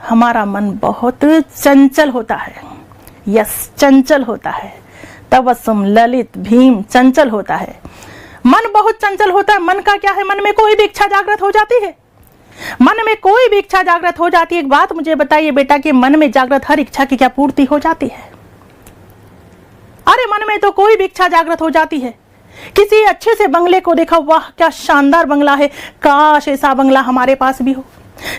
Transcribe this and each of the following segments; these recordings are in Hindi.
हमारा मन बहुत चंचल होता है। यस, चंचल होता है। तबस्सुम, ललित, भीम चंचल होता है। मन बहुत चंचल होता है। मन का क्या है, मन में कोई भी इच्छा जागृत हो जाती है। मन में कोई भी इच्छा जागृत हो जाती है। एक बात मुझे बताइए बेटा कि मन में जागृत हर इच्छा की क्या पूर्ति हो जाती है? अरे मन में तो कोई भी इच्छा जागृत हो जाती है। किसी अच्छे से बंगले को देखा, वाह क्या शानदार बंगला है, काश ऐसा बंगला हमारे पास भी हो।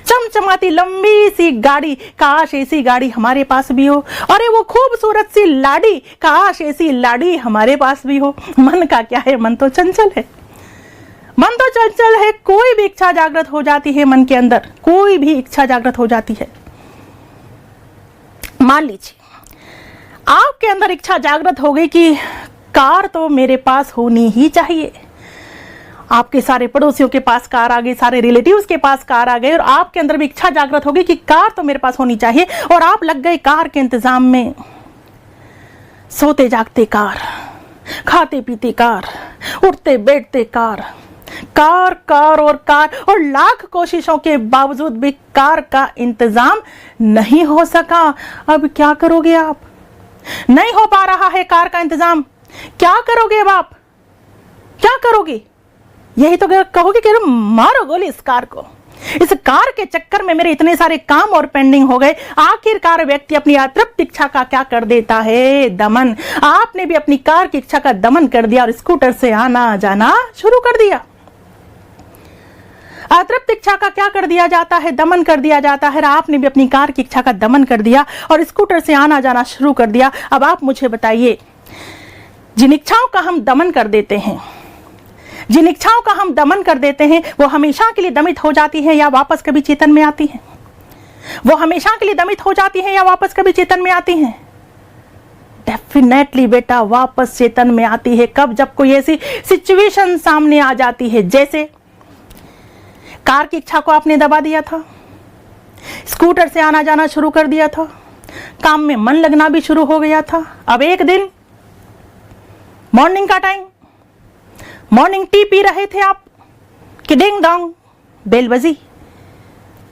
चमचमाती लंबी सी गाड़ी, काश ऐसी गाड़ी हमारे पास भी हो। अरे वो खूबसूरत सी लाड़ी, काश ऐसी लाड़ी हमारे पास भी हो। मन का क्या है, मन तो चंचल है। मन तो चंचल है। कोई भी इच्छा जागृत हो जाती है मन के अंदर, कोई भी इच्छा जागृत हो जाती है। मान लीजिए आपके अंदर इच्छा जागृत हो गई कि कार तो मेरे पास होनी ही चाहिए। आपके सारे पड़ोसियों के पास कार आ गई, सारे रिलेटिव्स के पास कार आ गए, और आपके अंदर भी इच्छा जागृत हो गई कि कार तो मेरे पास होनी चाहिए, और आप लग गए कार के इंतजाम में। सोते जागते कार, खाते पीते कार, उठते बैठते कार, कार कार और कार, और लाख कोशिशों के बावजूद भी कार का इंतजाम नहीं हो सका। अब क्या करोगे आप? नहीं हो पा रहा है कार का इंतजाम, क्या करोगे अब आप? क्या करोगे? यही तो कहोगे कि मारो गोली इस कार को। इस कार के चक्कर में मेरे इतने सारे काम और पेंडिंग हो गए। आखिरकार व्यक्ति अपनी अतृप्त इच्छा का क्या कर देता है, दमन। आपने भी अपनी कार की इच्छा का दमन कर दिया और स्कूटर से आना जाना शुरू कर दिया। अतृप्त इच्छा का क्या कर दिया जाता है, दमन कर दिया जाता है। आपने भी अपनी कार की इच्छा का दमन कर दिया और स्कूटर से आना जाना शुरू कर दिया। अब आप मुझे बताइए, जिन इच्छाओं का हम दमन कर देते हैं, जिन इच्छाओं का हम दमन कर देते हैं, वो हमेशा के लिए दमित हो जाती हैं या वापस कभी चेतन में आती हैं? वो हमेशा के लिए दमित हो जाती हैं या वापस कभी चेतन में आती हैं? डेफिनेटली बेटा वापस चेतन में आती है। कब? जब कोई ऐसी सिचुएशन सामने आ जाती है, जैसे कार की इच्छा को आपने दबा दिया था, स्कूटर से आना जाना शुरू कर दिया था, काम में मन लगना भी शुरू हो गया था। अब एक दिन मॉर्निंग का टाइम, मॉर्निंग टी पी रहे थे आप कि डिंग डोंग बेल बजी।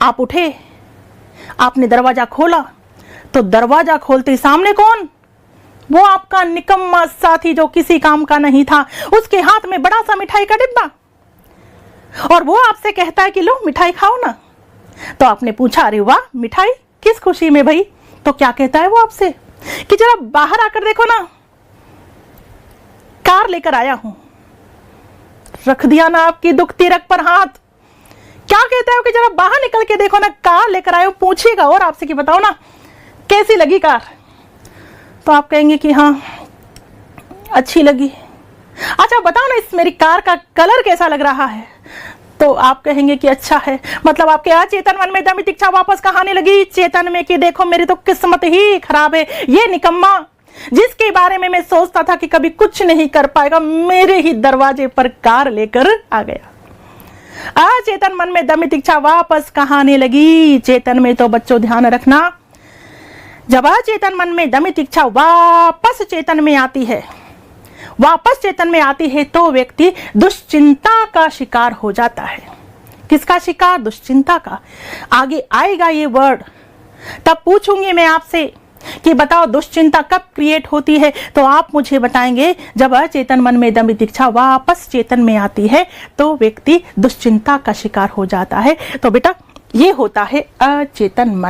आप उठे, आपने दरवाजा खोला, तो दरवाजा खोलते सामने कौन? वो आपका निकम्मा साथी जो किसी काम का नहीं था। उसके हाथ में बड़ा सा मिठाई का डिब्बा, और वो आपसे कहता है कि लो मिठाई खाओ ना। तो आपने पूछा, अरे वाह मिठाई, किस खुशी में भाई? तो क्या कहता है वो आपसे कि जरा बाहर आकर देखो ना, कार लेकर आया हूं। रख दिया ना आपकी दुखती रग पर हाथ। क्या कहता है कि जरा बाहर निकल के देखो ना, कार लेकर आए हो। पूछिएगा और आपसे कि बताओ ना कैसी लगी कार? तो आप कहेंगे कि हाँ अच्छी लगी। अच्छा बताओ ना इस मेरी कार का कलर कैसा लग रहा है? तो आप कहेंगे कि अच्छा है। मतलब आपके अचेतन मन में दमित इच्छा वापस कहाने लगी चेतन में कि देखो मेरी तो किस्मत ही खराब है, ये निकम्मा जिसके बारे में मैं सोचता था कि कभी कुछ नहीं कर पाएगा, मेरे ही दरवाजे पर कार लेकर आ गया। अचेतन मन में दमित इच्छा वापस कहाने लगी चेतन में। तो बच्चों ध्यान रखना, जब अचेतन मन में दमित इच्छा वापस चेतन में आती है, वापस चेतन में आती है, तो व्यक्ति दुश्चिंता का शिकार हो जाता है। किसका शिकार? दुश्चिंता का। आगे आएगा ये वर्ड, तब पूछूंगी मैं आपसे कि बताओ दुश्चिंता कब क्रिएट होती है? तो आप मुझे बताएंगे जब अचेतन मन में दमित इच्छा वापस चेतन में आती है, तो व्यक्ति दुश्चिंता का शिकार हो जाता है। तो बेटा ये होता है अचेतन मन।